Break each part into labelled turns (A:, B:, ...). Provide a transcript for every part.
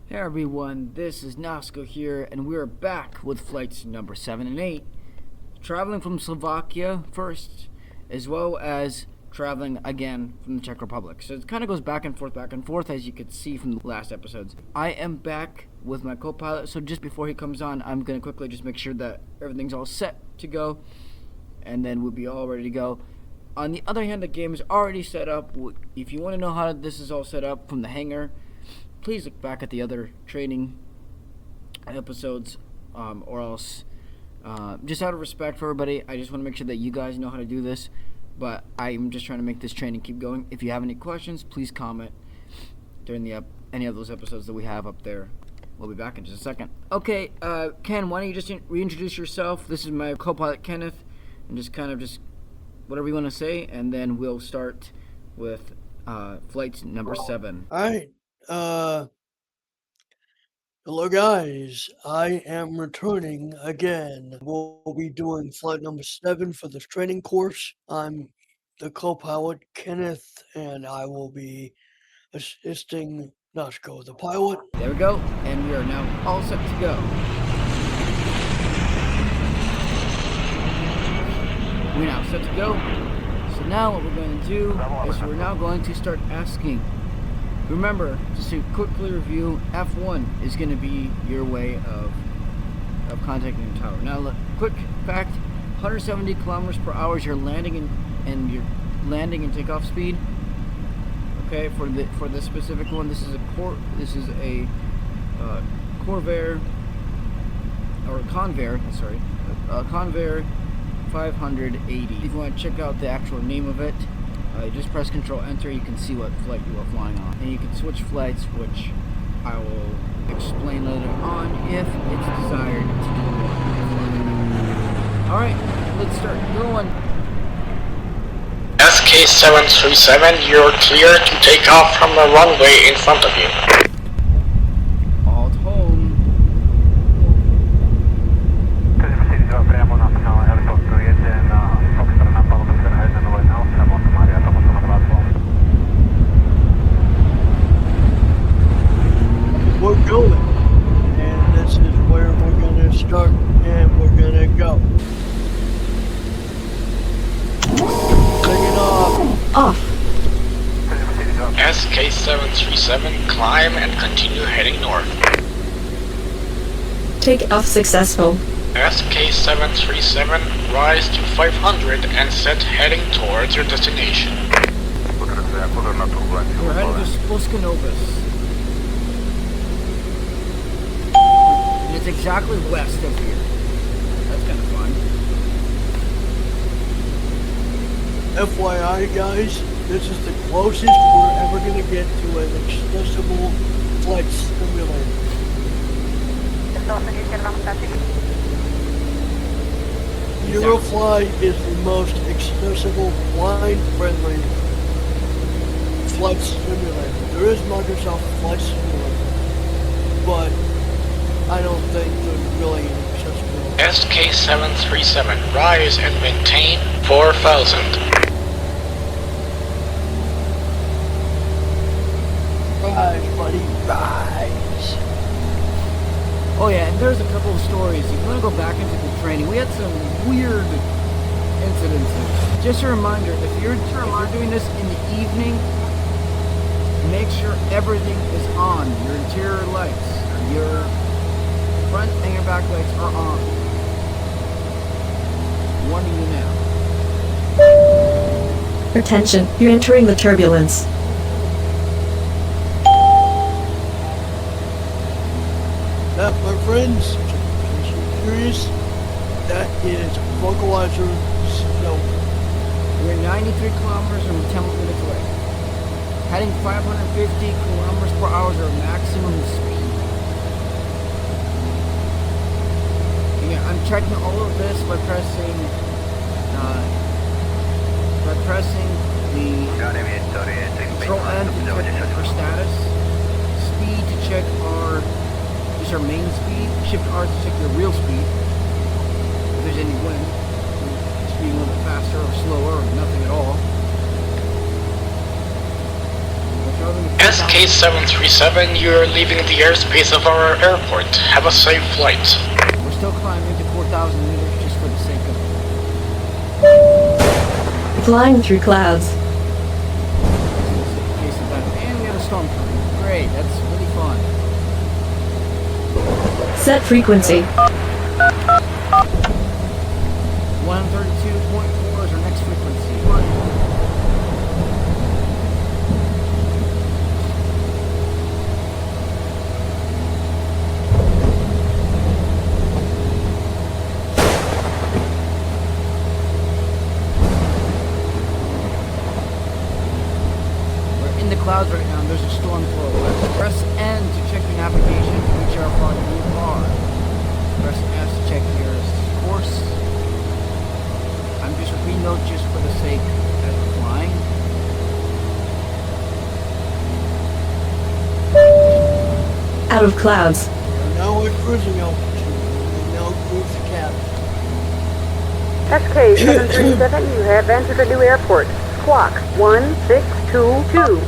A: Hey everyone, this is Nasco here, and we are back with flights number 7 and 8, traveling from Slovakia first, as well as traveling again from the Czech Republic. So it kind of goes back and forth, as you could see from the last episodes. I am back with my co-pilot, so just before he comes on, I'm going to quickly just make sure that everything's all set to go, and then we'll be all ready to go. On the other hand, the game is already set up. If you want to know how this is all set up from the hangar, please look back at the other training episodes, or else, just out of respect for everybody, I just want to make sure that you guys know how to do this. But I'm just trying to make this training keep going. If you have any questions, please comment during any of those episodes that we have up there. We'll be back in just a second. Okay, Ken, why don't you just reintroduce yourself? This is my co-pilot Kenneth, and just whatever you want to say, and then we'll start with flight number 7.
B: All right. Hello guys, I am returning again. We'll be doing flight number 7 for this training course. I'm the co-pilot Kenneth, and I will be assisting Nashko, the pilot.
A: There we go, and we are now all set to go. We're now set to go. So now what we're going to do is we're now going to start asking. Remember, just to quickly review, F1 is going to be your way of contacting the tower. Now, look, quick fact: 170 kilometers per hour is your landing and takeoff speed. Okay, for this specific one, this is a Convair 580. If you want to check out the actual name of it, just press Control Enter. You can see what flight you are flying on, and you can switch flights, which I will explain later on if it's desired to do. All right, let's start going.
C: SK737, you're clear to take off from the runway in front of you.
A: Alt home.
B: We're going, and this is where we're going to start, and we're going to go. Take it off.
C: SK737, climb and continue heading north.
D: Take off successful.
C: SK737, rise to 500 and set heading towards your destination.
A: We're heading to Spolskanovas. And it's exactly west of here. That's kind of fun.
B: FYI, guys, this is the closest we're ever going to get to an accessible flight simulator. Eurofly is the most accessible, blind-friendly flight simulator. There is Microsoft Flight Simulator, but I don't think they're really accessible.
C: SK737, rise and maintain 4,000.
B: Rise, buddy, rise.
A: Oh yeah, and there's a couple of stories. If you want to go back into the training, we had some weird incidences. Just a reminder, if you're doing this in the evening, make sure everything is on. Your interior lights, your front and your back lights are on. Warning you now.
D: Attention, you're entering the turbulence.
B: That, my friends, in case you're curious, that is vocalizer snow.
A: We're 93 kilometers and 10 minutes away. Heading 550 kilometers per hour is our maximum speed. Yeah, I'm checking all of this by pressing the Control N to check our status, speed to check our main speed, Shift R to check your real speed. If there's any wind, speed a little bit faster or slower or nothing at all. Watch traveling at 4,000.
C: SK-737, you're leaving the airspace of our airport. Have a safe flight.
A: We're still climbing to 4,000 meters just for the sake of
D: Flying through clouds.
A: case of that. And we have a storm coming. Great, that's really fun.
D: Set frequency.
A: 132.4 is our next frequency. We're in the clouds right now, and there's a storm flow. Press N to check your navigation to reach our far you are. Press S to check your course. I'm just repeating those just for the sake of flying.
D: Out of clouds.
B: We're now at cruising altitude. We now cruise the cabin.
E: SK-737, you have entered a new airport. Squawk 1622.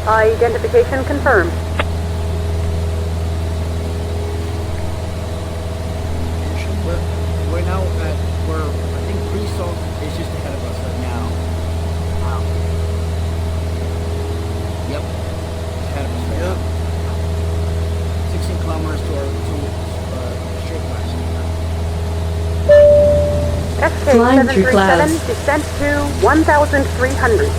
E: Identification confirmed.
A: We're now at where I think pre-salt is just ahead of us right now. Wow. Yep. It's ahead of us right
B: Yep.
A: now. 16 kilometers to our straight line.
D: Flying through
E: SK-737,
D: clouds.
E: descent to 1,300.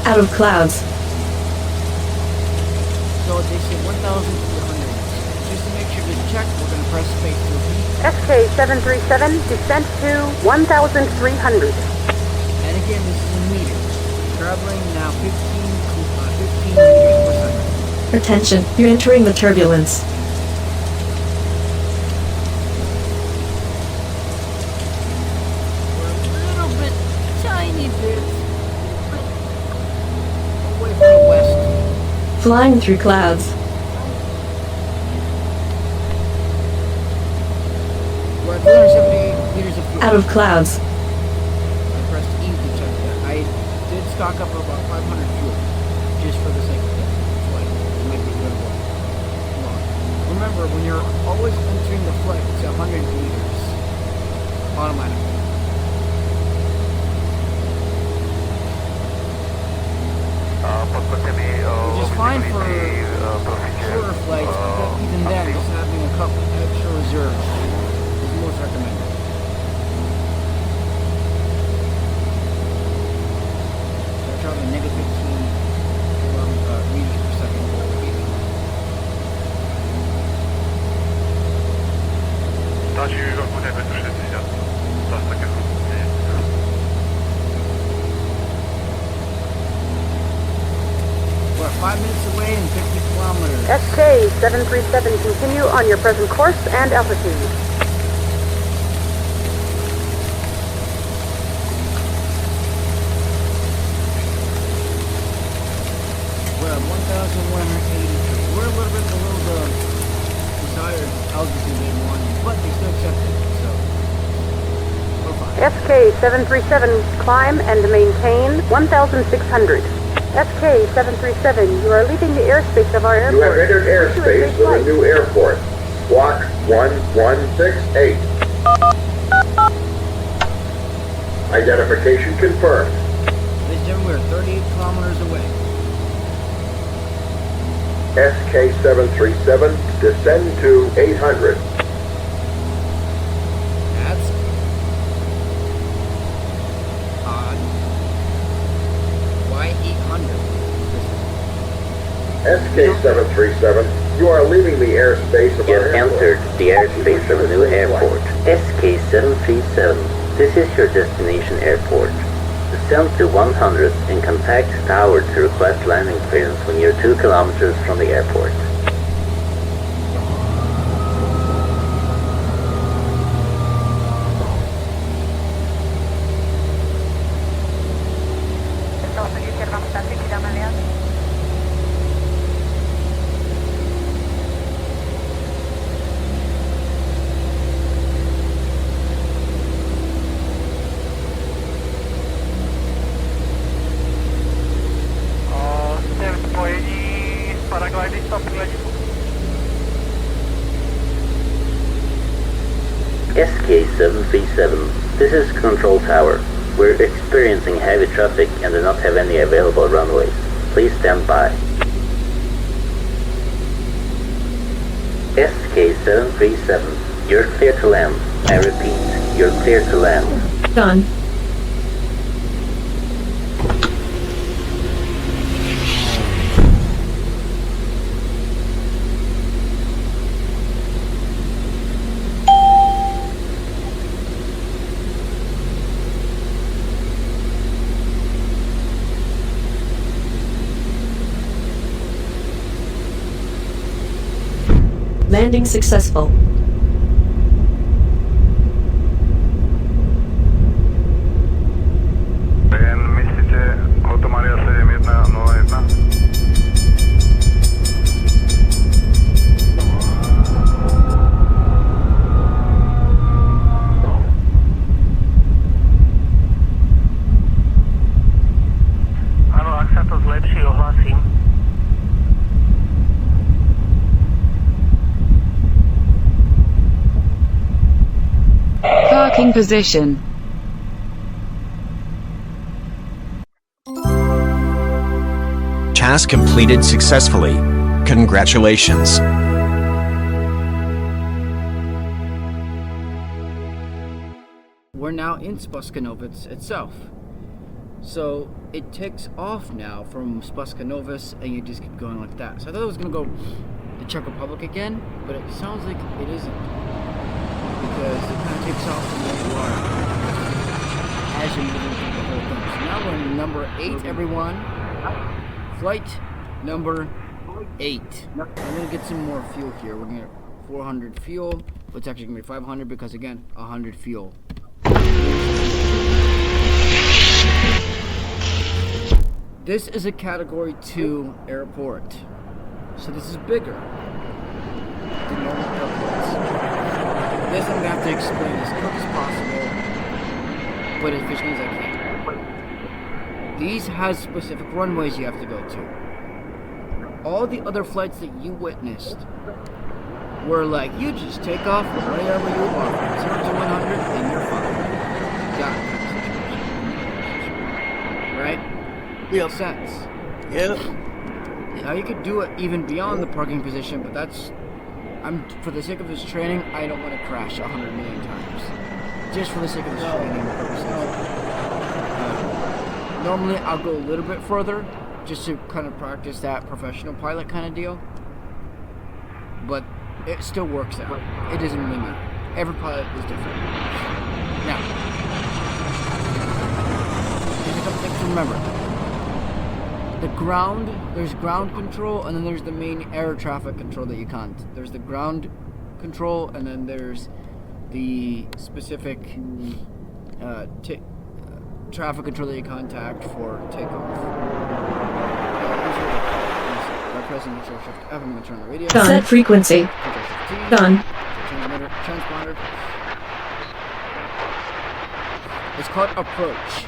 D: Out of clouds.
A: So they say 1,400. Just to make sure to check, we're going to press space to repeat.
E: SK-737, descent to 1,300.
A: And again, this is in meters. Traveling now 15 meters per second.
D: Attention, you're entering the turbulence.
A: We're a little bit, tiny bit away from the west.
D: Flying through clouds.
A: We're at 378 meters of fuel.
D: Out of clouds.
A: I pressed E to check that. I did stock up about 500 fuel, just for the sake of it. Flight. It might be good one. Remember, when you're always entering the flight, it's 100 meters. Automatically. Which is fine for shorter flights, but even then, just having a couple extra reserves is most recommended. So I travel negative 15 meters per second. We're 5 minutes away and 50 kilometers.
E: SK-737, continue on your present course and altitude.
A: We're at 1,183. We're a little bit below the desired altitude they wanted, but they still accept it, so we're fine.
E: SK-737, climb and maintain 1,600. SK-737, you are leaving the airspace of our airport.
F: You have entered airspace with a new airport. Squawk 1168. Identification confirmed.
A: Ladies and gentlemen, we're 38 kilometers away.
F: SK-737, descend to 800.
A: That's odd. Why 800?
F: SK-737, you are leaving the airspace of
G: You
F: our
G: have
F: airport.
G: entered the airspace of a new airport, SK-737. This is your destination airport. Descend to 100 and contact tower to request landing clearance when you're 2 kilometers from the airport. SK-737, this is Control Tower. We're experiencing heavy traffic and do not have any available runways. Please stand by. SK-737, you're clear to land. I repeat, you're clear to land.
D: Done. Landing successful.
H: Parking position.
I: Task completed successfully. Congratulations.
A: We're now in Spaskanovitz itself. So it takes off now from Spaskanovitz and you just keep going like that. So I thought it was going to go the Czech Republic again, but it sounds like it isn't. Because it kind of takes off from where you are as you're moving through the whole thing. So now we're in number 8, everyone. Flight number 8. I'm going to get some more fuel here. We're going to get 400 fuel, but it's actually going to be 500 because, again, 100 fuel. This is a Category 2 airport. So this is bigger than normal airports. This I'm going to have to explain as quick as possible, but as efficiently as I can. These has specific runways you have to go to. All the other flights that you witnessed were like, you just take off wherever you are, 0 to 100, and you're fine. Got it. Right? Makes sense.
B: Yep.
A: Now you could do it even beyond the parking position, but that's, for the sake of this training, I don't want to crash 100 million times. Just for the sake of this training purposes. Normally I'll go a little bit further, just to kind of practice that professional pilot kind of deal. But it still works out. It doesn't really matter. Every pilot is different. Now, there's a couple things to remember. There's ground control, and then there's the main air traffic control that you can't. There's the ground control, and then there's the specific traffic control that you contact for takeoff. By pressing Control Shift F, I'm going to turn the radio.
D: Done. Set frequency. Done.
A: Transponder. It's called approach.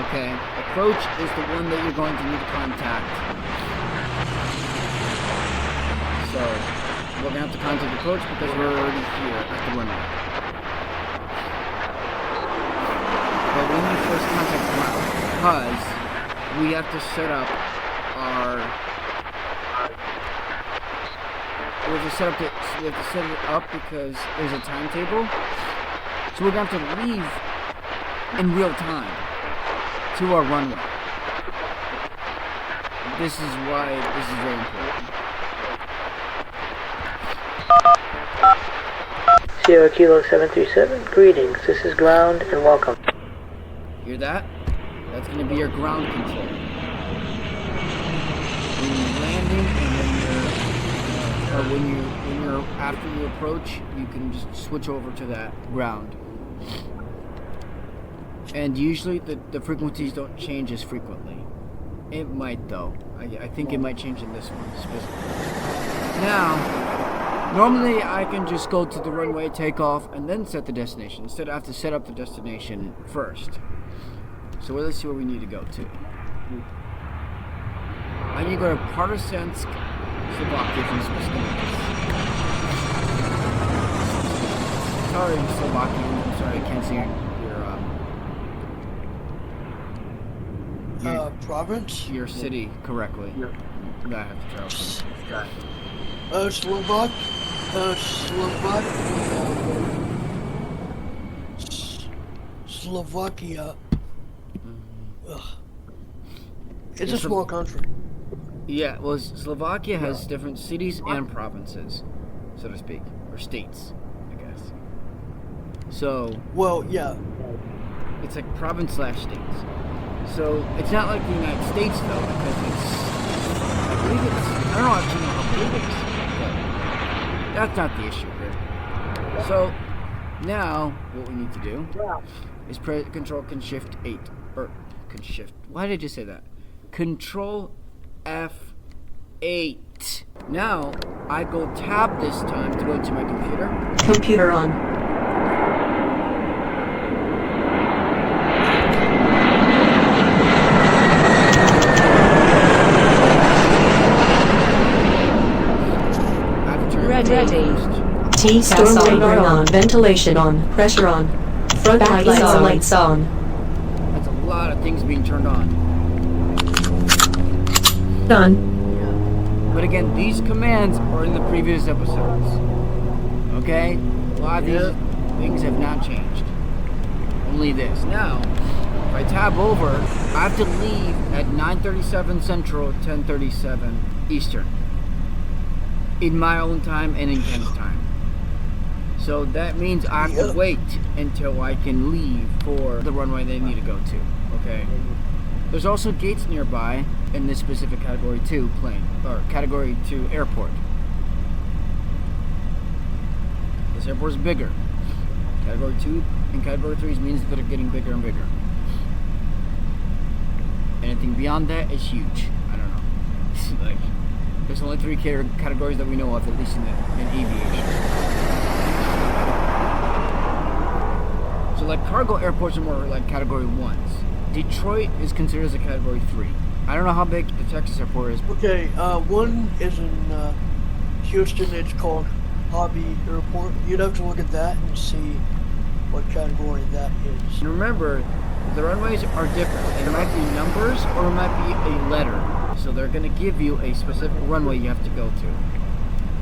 A: Okay, approach is the one that you're going to need to contact. So, we're going to have to contact approach because we're already here at the runway. But when we first contact ground, because we have to set up we have to set it up because there's a timetable. So we're going to have to leave in real time to our runway. This is why this is very important.
J: Sierra Kilo 737, greetings. This is ground and welcome.
A: Hear that? That's going to be your ground control. When you're landing and when you're after you approach, you can just switch over to that ground. And usually the frequencies don't change as frequently. It might though. I think it might change in this one specifically. Now, normally I can just go to the runway, take off, and then set the destination. Instead I have to set up the destination first. So let's see where we need to go to. I need to go to Partisansk, Slovakia from Spaskanovitz. sorry, Slovakia. I'm sorry, I can't see
B: province?
A: your city correctly. I have to travel from.
B: Slovakia. It's a small country.
A: Yeah, well, Slovakia has different cities and provinces, so to speak, or states, I guess. So.
B: Well, yeah.
A: It's like province / states. So it's not like the United States though, because I don't actually know how big it is, but that's not the issue here. So now what we need to do is Control Shift 8, or Shift. Why did I just say that? Control F8. Now I go tab this time to go into my computer.
D: Computer on.
H: Ready.
D: T storm radar on. Ventilation on. Pressure on. Front lights on.
A: That's a lot of things being turned on.
D: Done.
A: But again, these commands are in the previous episodes. Okay? A lot of these things have not changed. Only this. Now, if I tab over, I have to leave at 9:37 Central, 10:37 Eastern. In my own time and in Ken's time. So that means I have to wait until I can leave for the runway they need to go to. Okay? There's also gates nearby in this specific Category 2 plane, or Category 2 airport. This airport is bigger. Category 2 and Category 3 means that they're getting bigger and bigger. Anything beyond that is huge. I don't know. Like, there's only 3 categories that we know of, at least in aviation. So like cargo airports are more like Category 1s. Detroit is considered as a Category 3. I don't know how big the Texas airport is.
B: Okay, one is in Houston. It's called Hobby Airport. You'd have to look at that and see what category that is.
A: And remember, the runways are different. It might be numbers or it might be a letter. So they're going to give you a specific runway you have to go to.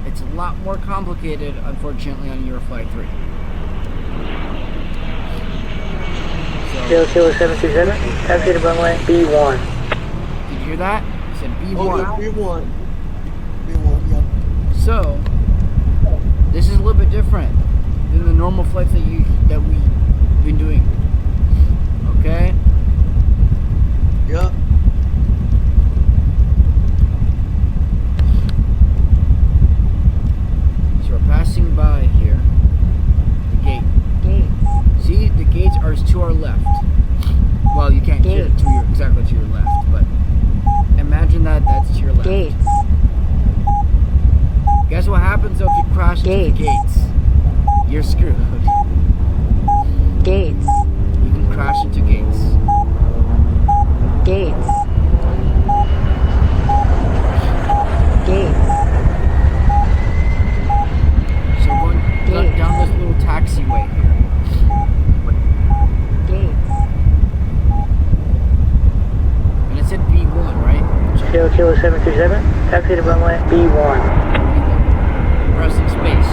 A: It's a lot more complicated, unfortunately, on Eurofly 3.
J: Kilo 737, taxi to runway B1.
A: Did you hear that? I said B1.
B: Oh, yeah, B1. B1, yeah.
A: So, this is a little bit different than the normal flights that we've been doing. Okay?
B: Yeah.
A: Passing by here, the gate. See, the gates are to our left. Well, you can't get it exactly to your left, but imagine that's to your left. Guess what happens though if you crash into the gates? You're screwed. You can crash into gates. So going down this little taxiway here. And it said B1, right?
J: Kilo 737, taxi to runway B1.
A: Pressing space.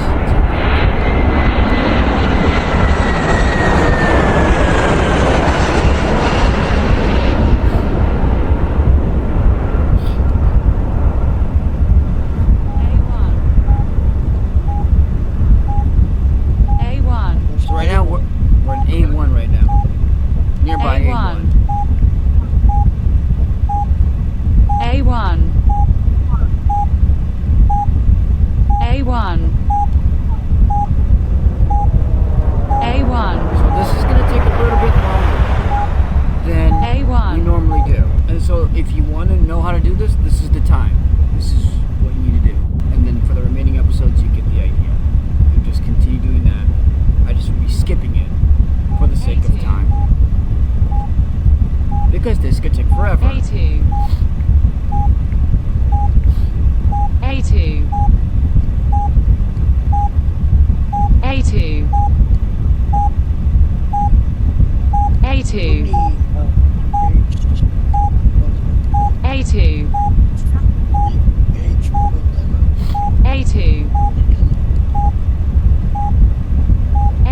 A: A1 right now. Nearby A1.
H: A1. A1. A1.
A: So this is going to take a little bit longer than
H: A1.
A: we normally do. And so if you want to know how to do this, this is the time. This is what you need to do. And then for the remaining episodes, you get the idea. You just continue doing that. I just will be skipping it for the sake of time. Because this could take forever.
H: A2. A2. A2. A2. A2. A2. A2. A2.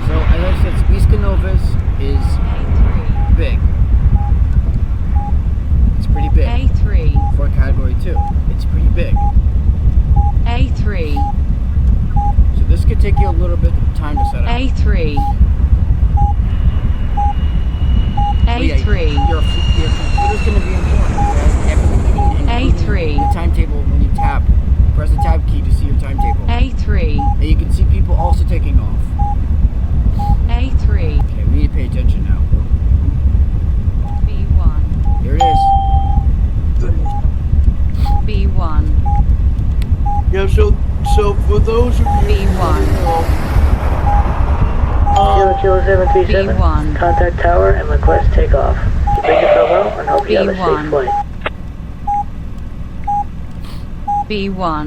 A: So, as I said, Spiskanovas is
H: A3.
A: big. It's pretty big.
H: A3.
A: For Category 2. It's pretty big.
H: A3.
A: So this could take you a little bit of time to set up.
H: A3. A3.
A: Your computer's going to be important. Because everything you need, including
H: A3.
A: the timetable when you tap. Press the tab key to see your timetable.
H: A3.
A: And you can see people also taking off.
H: A3.
A: Okay, we need to pay attention now.
H: B1.
A: Here it is.
H: B1.
B: Yeah, so for those of you
H: B1.
J: Kilo 737,
H: B1.
J: contact tower and request takeoff. You bid you farewell and hope you have a safe
H: B1.
J: flight.
H: B1.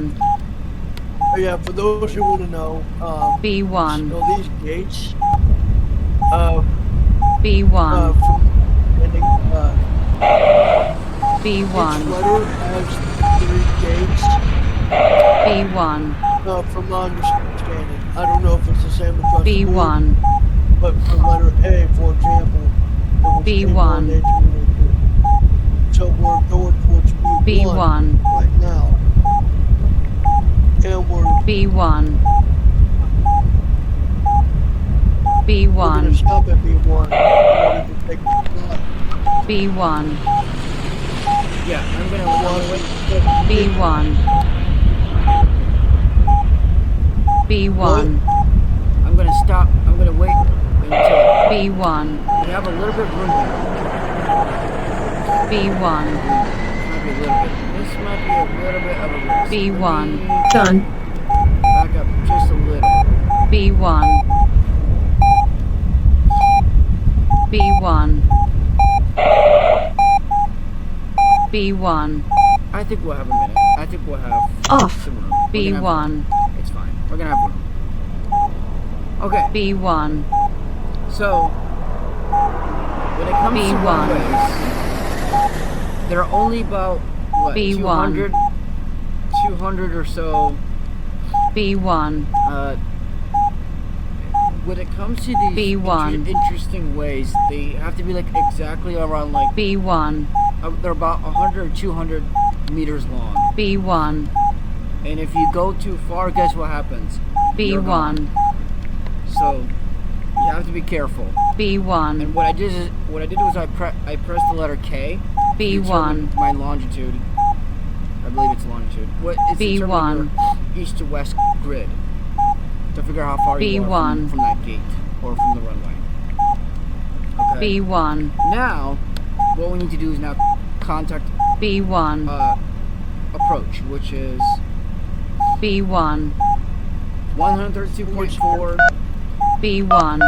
B: yeah, for those who want to know,
H: B1.
B: so these gates,
H: B1.
B: from ending, each
H: B1.
B: letter has 3 gates.
H: B1.
B: From my understanding, I don't know if it's the same across the board,
H: B1.
B: but for letter A, for example, it was
H: B1.
B: A1, A2, and A3. So we're going towards B1,
H: B1.
B: right now, and we're
H: B1.
B: We're gonna
H: B1.
B: stop at B1 in order to take a flight.
H: B1.
A: Yeah, I'm going to
H: B1. B1.
A: I'm going to stop. I'm going to wait until
H: B1.
A: we have a little bit of room here.
H: B1.
A: Might be a little bit. This might be a little bit of a risk.
H: B1.
A: Let me
D: Done.
A: back up just a little.
H: B1. B1. B1.
A: I think we'll have a minute. I think we'll have
D: Off.
A: some room. We're gonna have room.
H: B1.
A: It's fine. We're gonna have room. Okay.
H: B1.
A: So when it comes to
H: B1.
A: runways, there are only about what
H: B1.
A: 200 or so.
H: B1.
A: When it comes to these
H: B1.
A: interesting ways, they have to be like exactly around like
H: B1.
A: they're about 100 or 200 meters long.
H: B1.
A: And if you go too far, guess what happens? You're gone.
H: B1.
A: So you have to be careful.
H: B1.
A: And what I did was I pressed the letter K. to determine
H: B1.
A: my longitude. I believe it's longitude. What is
H: B1.
A: east to west grid to figure out how far you are
H: B1.
A: from that gate or from the runway. Okay.
H: B1.
A: Now, what we need to do is now contact
H: B1.
A: approach, which is
H: B1.
A: 132.4.
H: B1.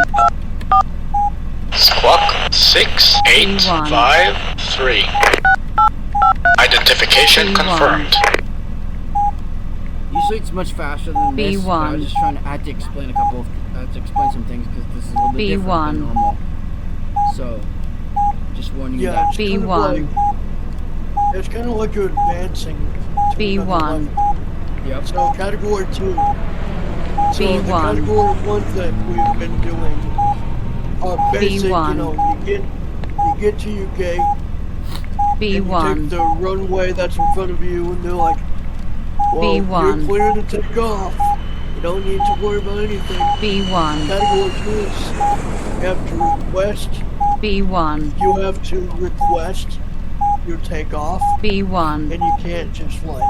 C: Squawk 6853. Identification
H: B1.
C: confirmed.
A: Usually it's much faster than this, but I was
H: B1.
A: just trying to I had to explain some things because this is a little bit different
H: B1.
A: than normal. So, just warning you
B: Yeah,
A: that.
B: it's kind of
H: B1.
B: like, it's kind of like you're advancing to
H: B1.
B: another level.
A: Yep.
B: So category 2. So the
H: B1.
B: category 1 that we've been doing are basic,
H: B1.
B: you know, you get to your gate, and you take
H: B1.
B: the runway that's in front of you, and they're like, well,
H: B1.
B: you're clear to take off. You don't need to worry about anything.
H: B1.
B: Category 2 is you have to request
H: B1.
B: your takeoff,
H: B1.
B: and you can't just like,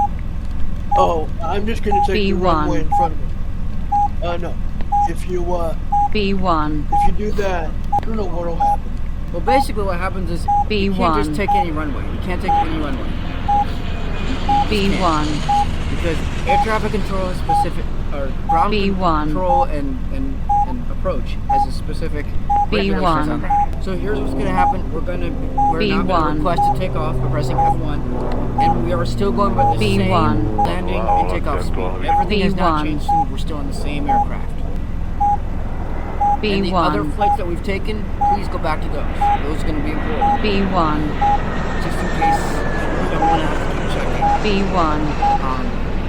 B: oh, I'm just gonna take the
H: B1.
B: runway in front of me. No. If you
H: B1.
B: do that, I don't know what'll happen.
A: Well, basically what happens is you can't
H: B1.
A: just take any runway. You can't take any runway.
H: B1.
A: Because air traffic control is specific, or ground
H: B1.
A: control and approach has a specific regulations on that. So here's what's gonna happen. We're not gonna request to take off by pressing F1, and we are still going by the same landing and takeoff speed. Everything has not changed. We're still on the same aircraft. And the other flights that we've taken, please go back to those. Those are gonna be important.
H: B1.
A: Just in case we don't want to have to keep checking.
H: B1.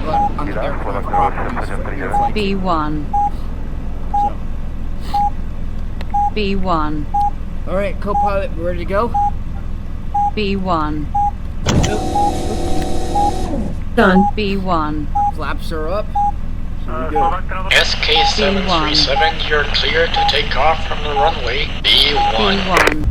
A: But on the aircraft properties for your flight.
H: B1.
A: So.
H: B1.
A: Alright, co-pilot, we're ready to go?
H: B1.
D: Done.
H: B1.
A: Flaps are up. Here we go.
C: SK737, you're clear to take off from the runway. B1.
H: B1.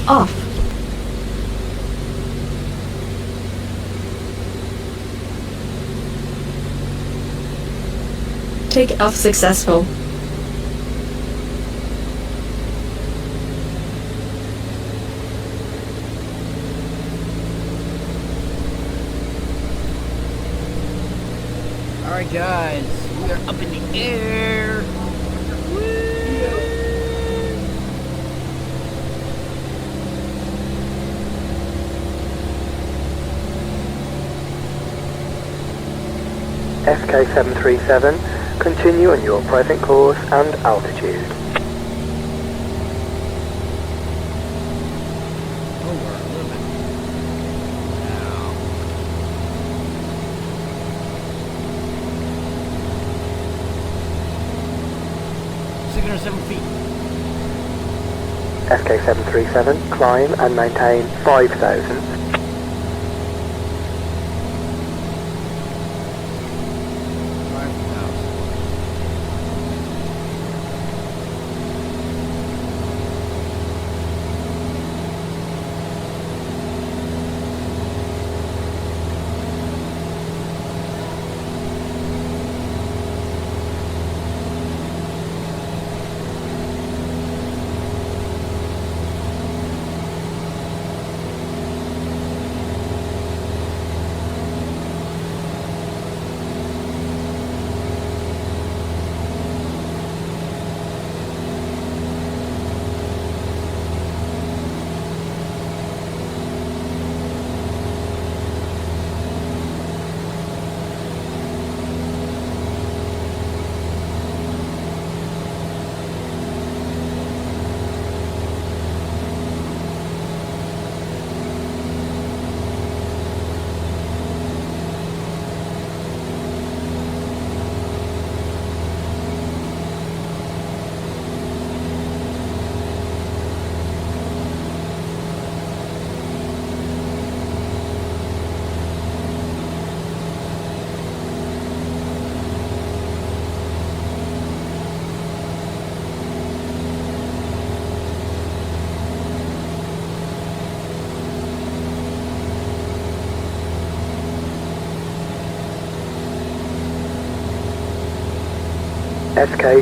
D: Off. Take off successful.
A: Alright guys, we are up in the air.
J: SK737, continue on your present course and altitude.
A: Oh, we're a little bit. Now. 607 feet.
J: SK737, climb and maintain 5,000.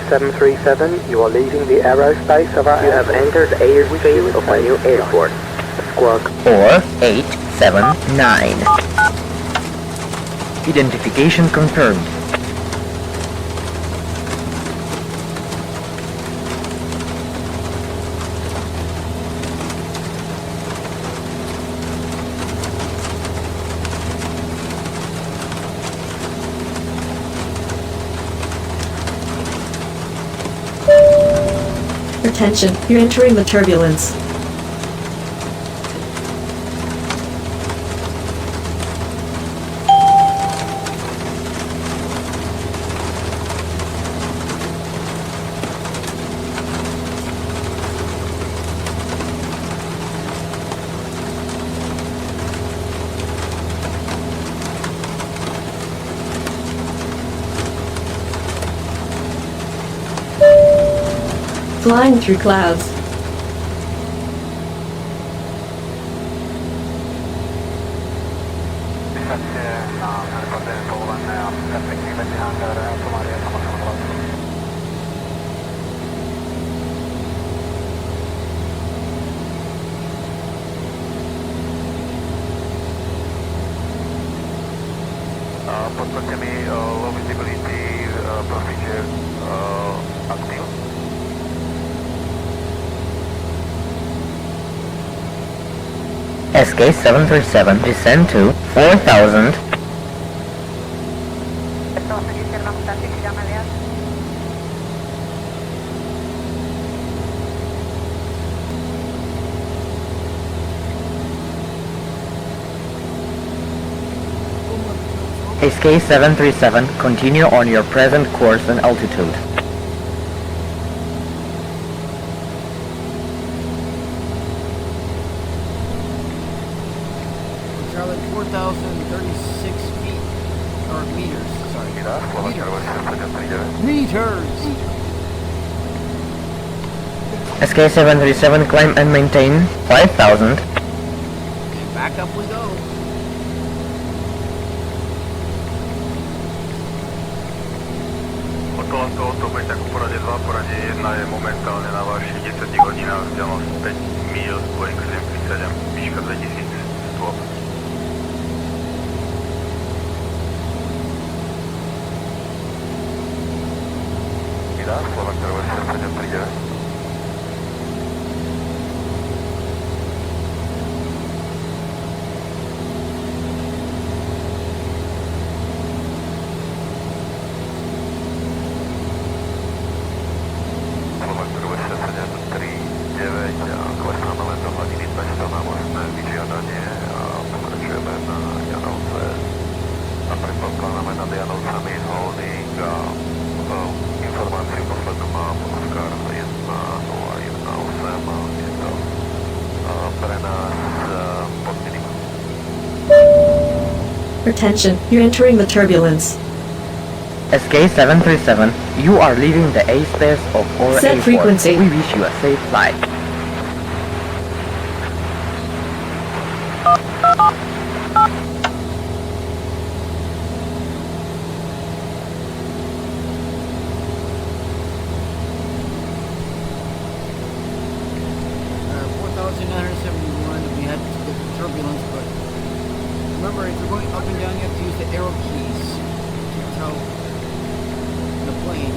J: 737, you are leaving the aerospace of our
G: You have entered airspace of a new airport. Squawk 4879. Identification confirmed.
D: Attention, you're entering the turbulence. Flying through clouds.
G: SK-737, descend to 4,000. SK-737, continue on your present course and altitude.
A: We're traveling 4,036 feet, or meters, sorry. Meters!
G: SK-737, climb and maintain 5,000.
A: Okay, back up we go.
K: Tohoto pojďte jako poradě 2, poradě 1 je momentálně na vašich 10 hodinách, vzdálenost 5 mil, Boeing 737, výška 2000 stop. Vydá, Slovak 737 39.
D: Attention, you're entering the turbulence.
G: SK-737, you are leaving the airspace of our
D: Set
G: airport.
D: frequency.
G: We wish you a safe flight.
A: We had the turbulence, but remember, if you're going up and down, you have to use the arrow keys to tell the plane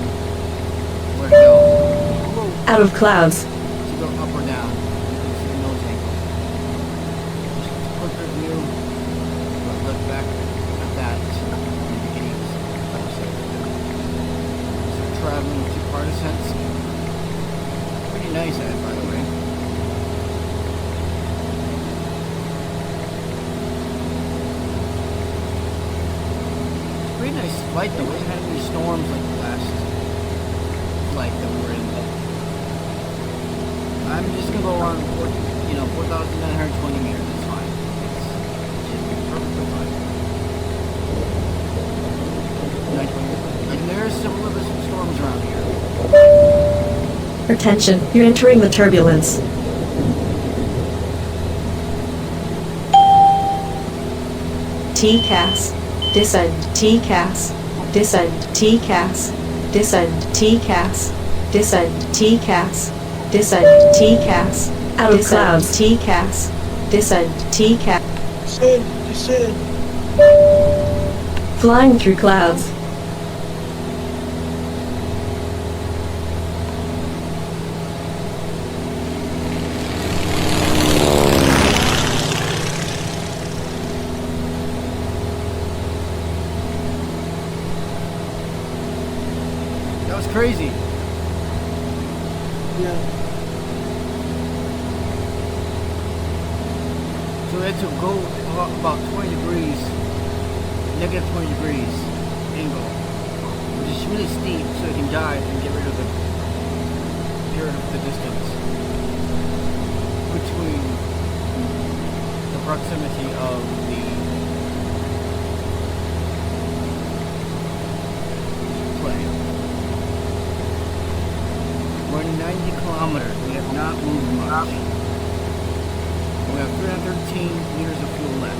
A: where to go.
D: Out of clouds.
A: To go up or down. You see the nose angle. Just a quick review. Look back at that in the beginning of this episode. So traveling to partisans. Pretty nice at it, by the way. Pretty nice flight though. We didn't have any storms like the last flight that we were in. I'm just gonna go around 4,920 meters. It's fine. It's perfectly fine. 920. And there's some little bit of storms around here.
D: Attention, you're entering the turbulence. TCAS. Descend TCAS. Descend TCAS. Descend TCAS. Descend TCAS. Descend TCAS. Out of clouds. TCAS. Descend TCAS.
B: Descend.
D: Flying through clouds.
A: That was crazy.
B: Yeah.
A: So we had to go about 20 degrees, negative 20 degrees angle, which is really steep, so you can dive and get rid of the distance between the proximity of the plane. We're 90 kilometers. We have not moved much. We have 313 meters of fuel left.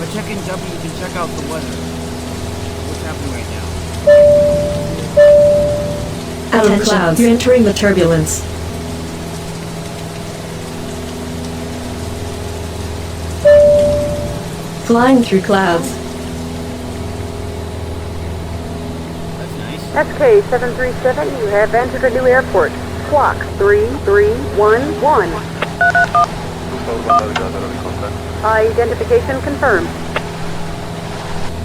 A: By checking W, you can check out the weather. What's happening right now?
D: Out of clouds. You're entering the turbulence. Flying through clouds.
A: That's nice.
E: SK737, you have entered a new airport. Squawk 3311. Identification confirmed.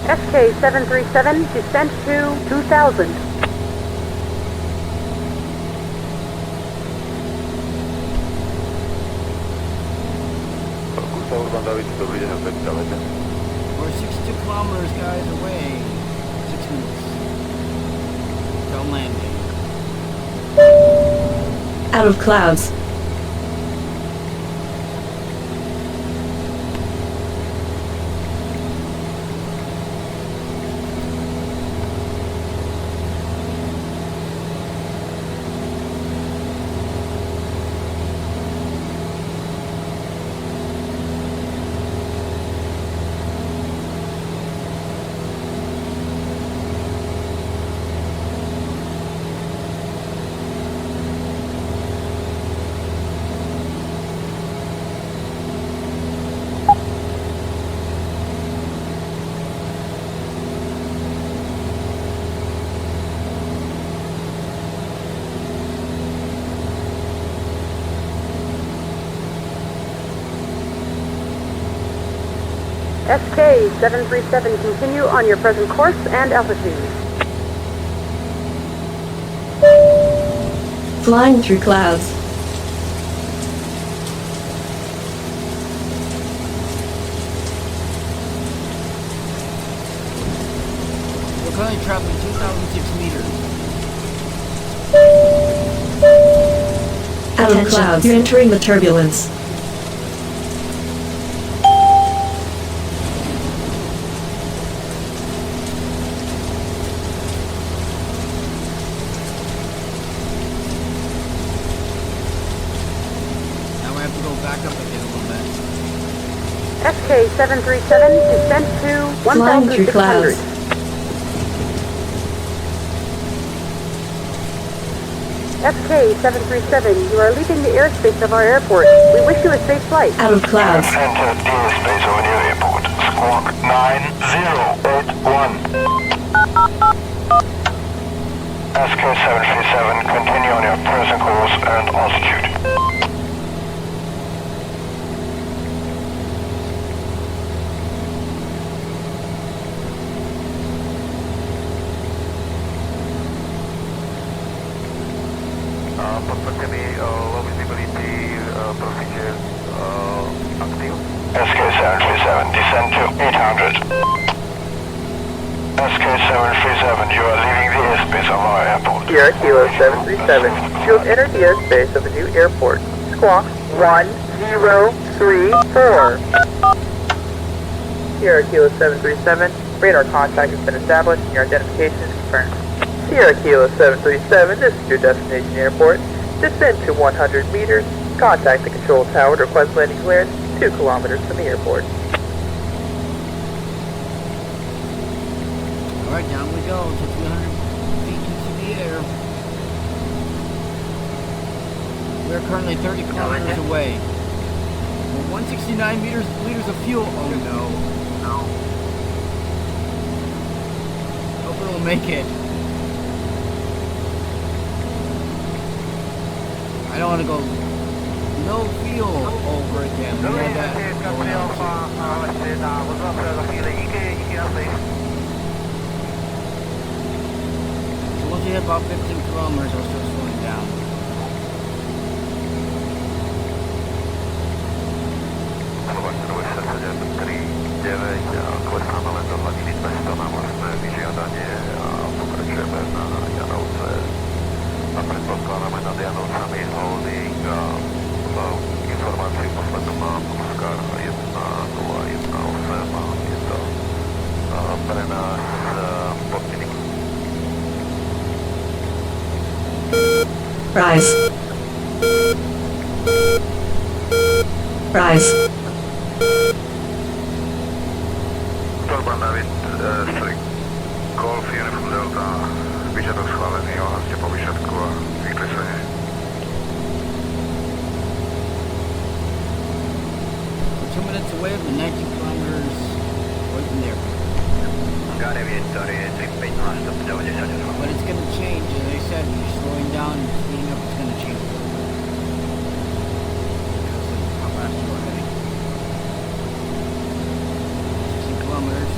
E: SK737, descent to 2000.
A: We're 62 kilometers, guys, away. 6 minutes. Till landing.
D: Out of clouds.
E: SK737, continue on your present course and altitude.
D: Flying through clouds.
A: We're currently traveling 2,006 meters.
D: Out of clouds. You're entering the turbulence.
E: SK737, descent to
D: Flying through
E: 1,600.
D: clouds.
E: SK737, you are leaving the airspace of our airport. We wish you a safe flight.
D: Out of clouds.
K: Enter the airspace of your airport. Squawk 9081. SK737, continue on your present course and altitude. Potwierdzamy low visibility procedure active. SK737, descend to 800. SK737, you are leaving the airspace of our airport.
J: Sierra Kilo 737, you have entered the airspace of a new airport. Squawk 1034. Sierra Kilo 737, radar contact has been established and your identification is confirmed. Sierra Kilo 737, this is your destination airport. Descend to 100 meters. Contact the control tower to request landing clearance 2 kilometers from the airport.
A: Alright, down we go to 300 feet into the air. We're currently 30 kilometers away. We're 169 liters of fuel. Oh no. Hope it'll make it. I don't want to go no fuel over again. We had that going on. So once you hit about 15 kilometers, I'll start slowing down.
K: Predpokladáme nad Janovcami holding informaci poslednú mám Oscar 1018 je to pre nás podmínek.
D: Rise. Rise.
K: Urban David, Golf Uniform Delta, výžiadok schválený, ohlaste po výšiatku a vykreslenie.
A: We're 2 minutes away from 19 kilometers away from there. But it's going to change, as I said, when you're slowing down and speeding up, it's going to change. How fast you are heading. 60 kilometers.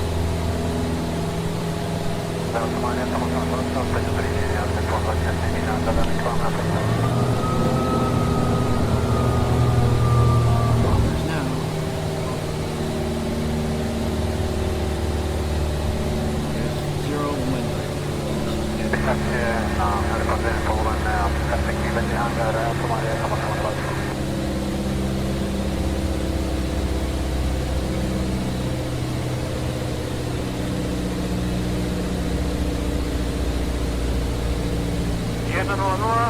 A: Kilometers now. There's 0 wind.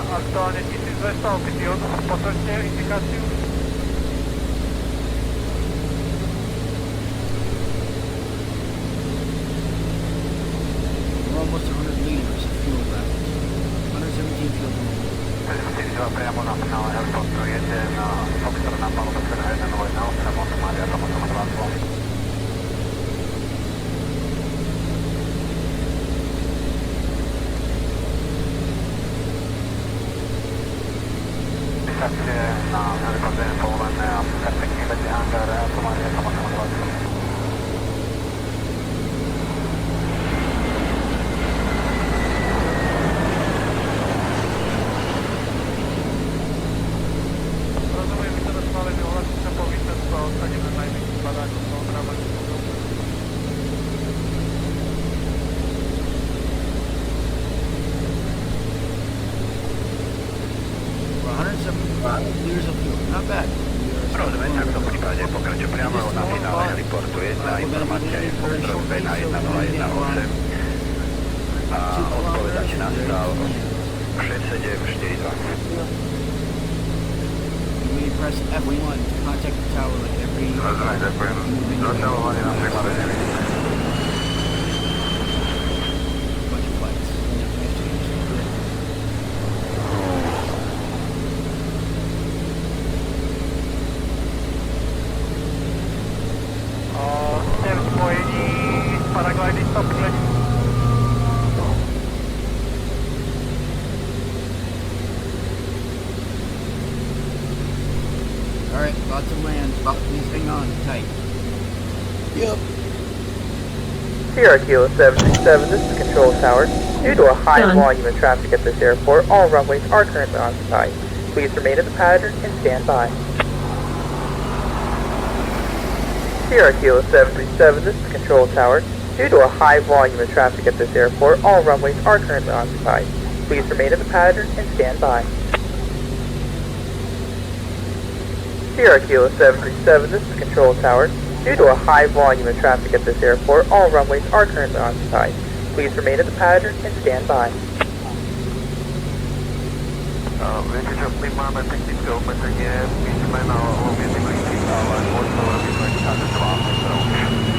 K: Aktuálne 1200 opity odnosu, potvrďte indikáciu.
A: We're almost 100 liters of fuel left. 117 fuel left.
K: Priamo na finále helikopteru 1 na Foxtrot na palube 118 Montemária, Tomato 22. Akcie na helikoptere povolené a perspektívy medzi hangáre a Tomária, Tomato 22. Rozumiem, vy teraz schválení ohlasíte po výsledku a odsadíme najvyšších padákov do odravaní.
A: We're 175 liters of fuel. Not bad.
K: Rozumiem, tak v tom prípade pokračujem priamo na finále heliportu 1, informácia je Foxtrot 2 na 1018 a odpovedáte na stav 6742.
A: We press F1 to contact the tower like every...
K: Rozumiem, ďakujem. Doťahovanie na Sigma 9.
A: bunch of flights.
K: Ste v spojení s paragliding stopne.
A: Alright, about to land. Please hang on tight.
B: Yep.
J: Sierra Kilo 737, this is Control Tower. Due to a high
D: Done.
J: volume of traffic at this airport, all runways are currently occupied. Please remain in the pattern and stand by. Sierra Kilo 737, this is Control Tower. Due to a high volume of traffic at this airport, all runways are currently occupied. Please remain in the pattern and stand by. Sierra Kilo 737, this is Control Tower. Due to a high volume of traffic at this airport, all runways are currently occupied. Please remain in the pattern and stand by.
K: Viete čo, my máme technické obmedzenie, my sme na lomietých linkách, ale možno robíme čas 2 metrov,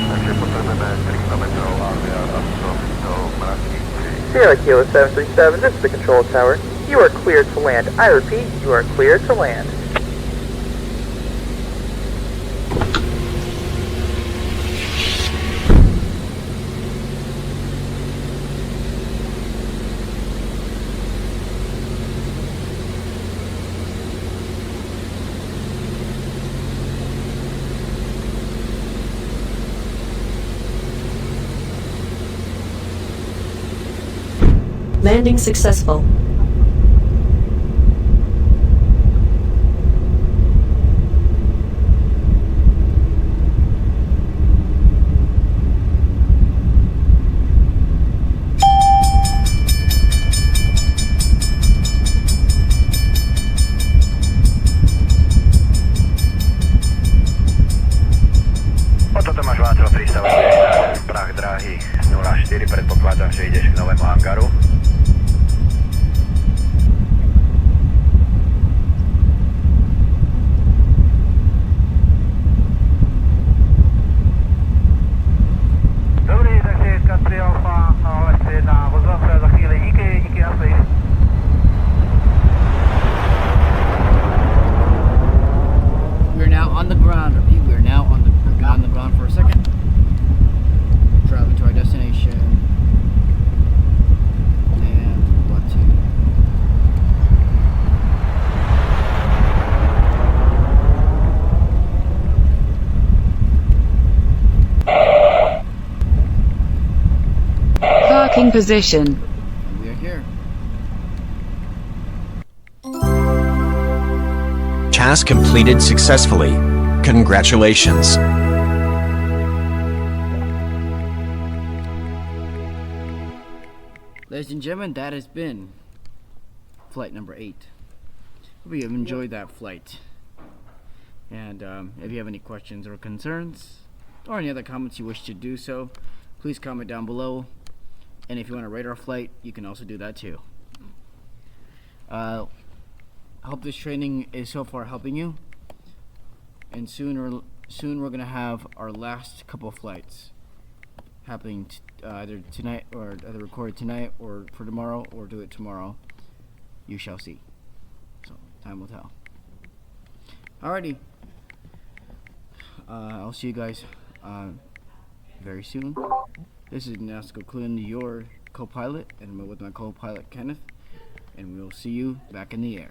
K: takže potrebujeme 3 kilometrov a viac a to mrazníci.
J: Sierra Kilo 737, this is the Control Tower. You are cleared to land. I repeat, you are cleared to land.
D: Landing successful.
K: Oto Tomáš Václav, prístavuje prach dráhy 04, predpokladám, že ideš k novému hangaru.
H: Docking position.
A: And we are here.
I: Task completed successfully. Congratulations.
A: Ladies and gentlemen, that has been flight number 8. Hope you have enjoyed that flight. And if you have any questions or concerns, or any other comments you wish to do so, please comment down below. And if you want to rate our flight, you can also do that too. I hope this training is so far helping you. And soon we're gonna have our last couple of flights happening either tonight, or either recorded tonight, or for tomorrow, or do it tomorrow. You shall see. So time will tell. Alrighty. I'll see you guys very soon. This is Nasco Clune, your co-pilot, and I'm with my co-pilot Kenneth, and we'll see you back in the air.